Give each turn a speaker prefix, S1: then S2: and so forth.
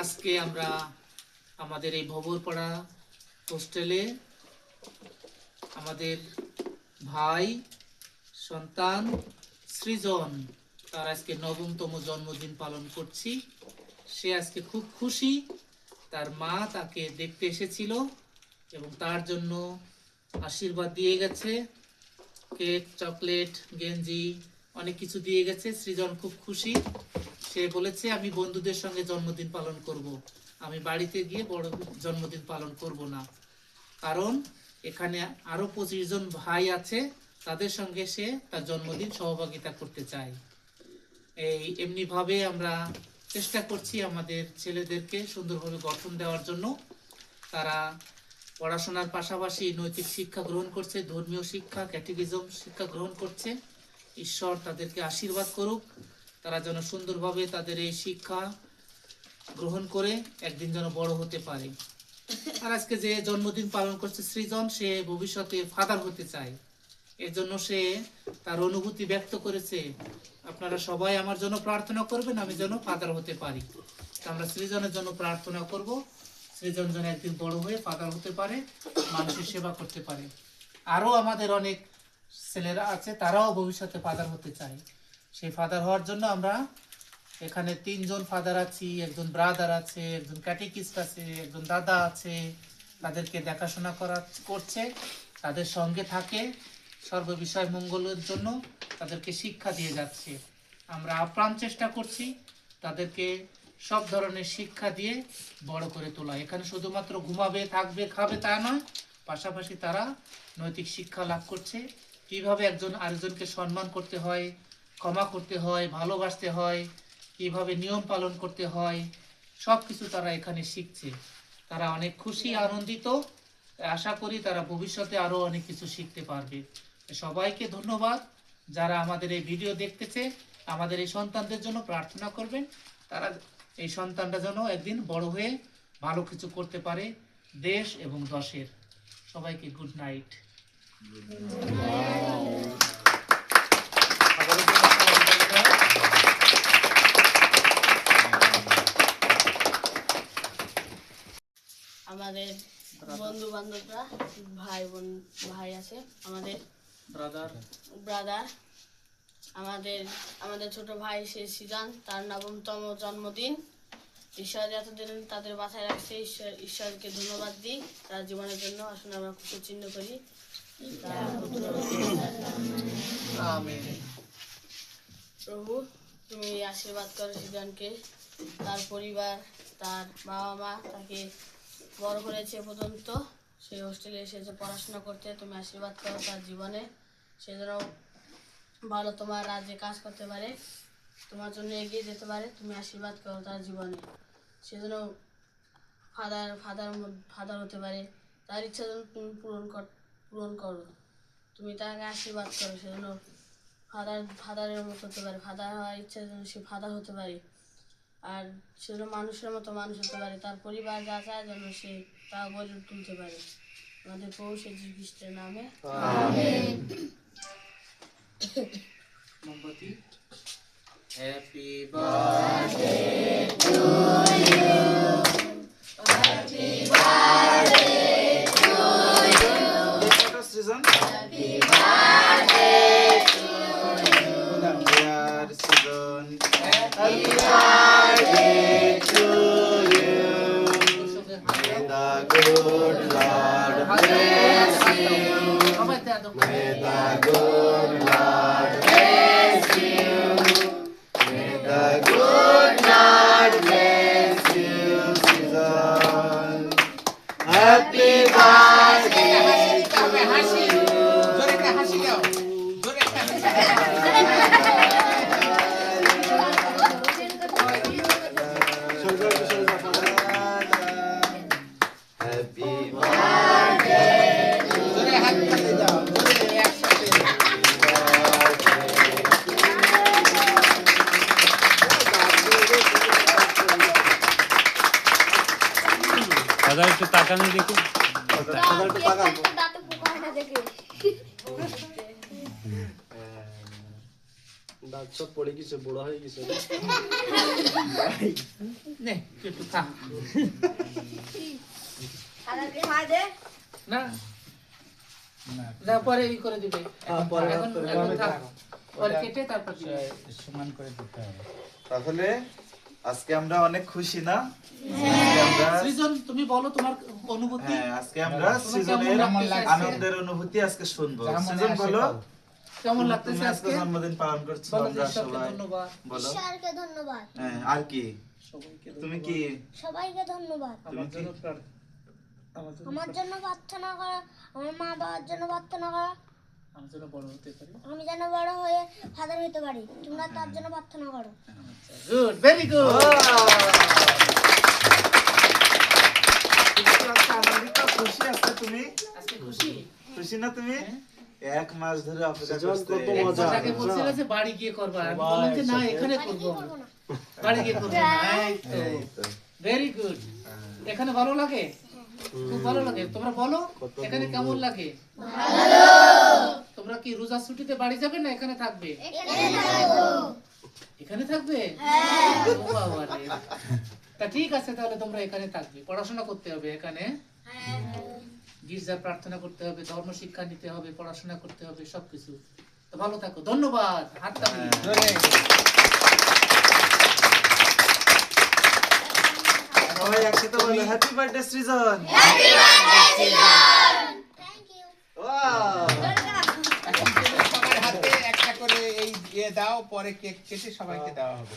S1: আজকে আমরা আমাদের এই ভবরপাড়া হোস্টেলে আমাদের ভাই সন্তান সৃজন তার আজকে ৯তম জন্মদিন পালন করছি। সে আজকে খুব খুশি। তার মা তাকে দেখতে এসেছিল এবং তার জন্য আশীর্বাদ দিয়ে গেছে, কেক, চকলেট, গেঞ্জি অনেক কিছু দিয়ে গেছে। সৃজন খুব খুশি। সে বলেছে আমি বন্ধুদের সঙ্গে জন্মদিন পালন করব, আমি বাড়িতে গিয়ে বড় জন্মদিন পালন করব না, কারণ এখানে আরো 25 জন ভাই আছে, তাদের সঙ্গে সে তার জন্মদিন সহভাগিতা করতে চায়। এমনি ভাবে আমরা চেষ্টা করছি আমাদের ছেলেদেরকে সুন্দরভাবে গঠন দেওয়ার জন্য। তারা পড়াশোনার পাশাপাশি নৈতিক শিক্ষা গ্রহণ করছে, ধর্মীয় শিক্ষা, ক্যাটেকিজম শিক্ষা গ্রহণ করছে। ঈশ্বর তাদেরকে আশীর্বাদ করুক, তারা যেন সুন্দরভাবে তাদের এই শিক্ষা গ্রহণ করে একদিন যেন বড় হতে পারে। আর আজকে যে জন্মদিন পালন করছে সৃজন, সে ভবিষ্যতে ফাদার হতে চায়। এর জন্য সে তার অনুভূতি ব্যক্ত করেছে, আপনারা সবাই আমার জন্য প্রার্থনা করবেন আমি যেন ফাদার হতে পারি। আমরা সৃজনের জন্য প্রার্থনা করব, সৃজন যেন একদিন বড় হয়ে ফাদার হতে পারে, মানুষের সেবা করতে পারে। আরও আমাদের অনেক ছেলেরা আছে, তারাও ভবিষ্যতে ফাদার হতে চায়। সেই ফাদার হওয়ার জন্য আমরা এখানে 3 জন ফাদার আছি, একজন ব্রাদার আছে, একজন ক্যাটেকিস্ট আছে, একজন দাদা আছে। তাদেরকে দেখাশোনা করছে, তাদের সঙ্গে থাকে, সর্ব বিষয় মঙ্গলের জন্য তাদেরকে শিক্ষা দিয়ে যাচ্ছে। আমরা আপ্রাণ চেষ্টা করছি তাদেরকে সব ধরনের শিক্ষা দিয়ে বড় করে তোলা। এখানে শুধুমাত্র ঘুমাবে, থাকবে, খাবে তা নয়, পাশাপাশি তারা নৈতিক শিক্ষা লাভ করছে, কিভাবে একজন আরেকজনকে সম্মান করতে হয়, ক্ষমা করতে হয়, ভালোবাসতে হয়, কিভাবে নিয়ম পালন করতে হয়, সব কিছু তারা এখানে শিখছে। তারা অনেক খুশি, আনন্দিত। আশা করি তারা ভবিষ্যতে আরো অনেক কিছু শিখতে পারবে। সবাইকে ধন্যবাদ। যারা আমাদের এই ভিডিও দেখতেছে, আমাদের এই সন্তানদের জন্য প্রার্থনা করবেন, তারা এই সন্তানটা যেন একদিন বড় হয়ে ভালো কিছু করতে পারে দেশ এবং দশের। সবাইকে গুড নাইট।
S2: আমাদের বন্ধু বান্ধবরা, ভাই আছে, আমাদের ব্রাদার, আমাদের ছোট ভাই সে সিজান, তার ৯তম জন্মদিন। ঈশ্বর এতদিন তাদের বাসায় রাখছে, ঈশ্বরকে ধন্যবাদ দিই তার জীবনের জন্য। আসলে আমরা খুশি চিহ্ন করি। প্রভু তুমি আশীর্বাদ করো সিজানকে, তার পরিবার, তার বাবা মা তাকে বড় করেছে পর্যন্ত, সে হোস্টেলে এসেছে পড়াশোনা করতে। তুমি আশীর্বাদ করো তার জীবনে, সে যেন ভালো তোমার রাজ্যে কাজ করতে পারে, তোমার জন্য এগিয়ে যেতে পারে। তুমি আশীর্বাদ করো তার জীবনে, সে যেন ফাদার হতে পারে, তার ইচ্ছা যেন তুমি পূরণ করো। তুমি তাকে আশীর্বাদ করো, সে যেন ফাদারের মতো হতে পারে, ফাদার হওয়ার ইচ্ছা যেন সে ফাদার হতে পারে, আর সে যেন মানুষের মতো মানুষ হতে পারে। তার পরিবার যা চায় যেন সে তা গড়ে তুলতে পারে। আমাদের প্রভু যীশু খ্রিস্টের নামে আমেন।
S1: মোমবাতি। Happy birthday to you, happy birthday to you, happy birthday to you, dear Srijan, happy birthday to you. May the good Lord bless you. May the good Lord bless you. May the good Lord bless you, Susan. Happy birthday to you. Happy birthday to
S3: দাদা একটু তাকানো দেখি,
S4: দাঁত সব পড়ে গেছে, বুড়া হয়ে গেছে।
S1: নে একটু খা। না যা পরে ই করে দিবে।
S4: পরে
S1: এখন থাক। পরে কেটে তারপর দিবে।
S3: সমান করে দিতে হবে।
S5: তাহলে আজকে আমরা অনেক খুশি না? আজকে আমরা
S1: সৃজন তুমি বলো তোমার অনুভূতি।
S5: হ্যাঁ, আজকে আমরা সৃজনের
S1: কেমন লাগছে?
S5: আনন্দের অনুভূতি আজকে শুনবো।
S3: যা মনে
S5: সৃজন
S3: আসে
S5: বলো,
S3: বল।
S1: কেমন
S5: তুমি
S1: লাগতেছে
S5: আজকে
S1: আজকে?
S5: জন্মদিন পালন করছো,
S1: বলো
S5: আমরা
S1: ঈশ্বরকে
S5: সবাই
S1: ধন্যবাদ।
S5: বলো।
S6: ঈশ্বরকে ধন্যবাদ,
S5: হ্যাঁ, আর কি
S1: সবাইকে
S5: তুমি কি
S6: সবাইকে ধন্যবাদ।
S1: আমার জন্য
S6: আমার জন্য প্রার্থনা করা, আমার মা বাবার জন্য প্রার্থনা করা,
S1: আমার জন্য বড় হতে পারি।
S6: আমি যেন বড় হয়ে ফাদার হইতে পারি, তোমরা তার জন্য প্রার্থনা করো।
S1: Good, very good.
S5: তুমি কি আজকে আনন্দিত, খুশি আজকে তুমি?
S1: আজকে খুশি?
S5: খুশি না তুমি?
S1: হ্যাঁ।
S5: 1 মাস ধরে অপেক্ষা
S4: সৃজন
S5: করতে।
S4: কত মজা।
S1: আগে বলছিল যে বাড়ি গিয়ে করবা, আমি বললাম যে না এখানে করব।
S6: করবো না,
S1: বাড়ি গিয়ে করব না। এই তো
S5: এই তো।
S1: Very good. এখানে ভালো লাগে? খুব ভালো লাগে। তোমরা বলো এখানে কেমন লাগে? ভালো। তোমরা কি রোজা ছুটিতে বাড়ি যাবে না এখানে থাকবে? এখানে থাকবে? হ্যাঁ। ও বাবা রে। তা ঠিক আছে, তাহলে তোমরা এখানে থাকবে, পড়াশোনা করতে হবে এখানে। গির্জা প্রার্থনা করতে হবে, ধর্ম শিক্ষা নিতে হবে, পড়াশোনা করতে হবে, সবকিছু। তো ভালো থাকো, ধন্যবাদ। হাততালি।
S5: সবাই একসাথে বলো, happy birthday Srijan.
S6: Thank you.
S5: Wow.
S7: এখন থেকে সবার হাতে একটা করে এই দাও, পরে কেক কেটে সবাইকে দেওয়া হবে।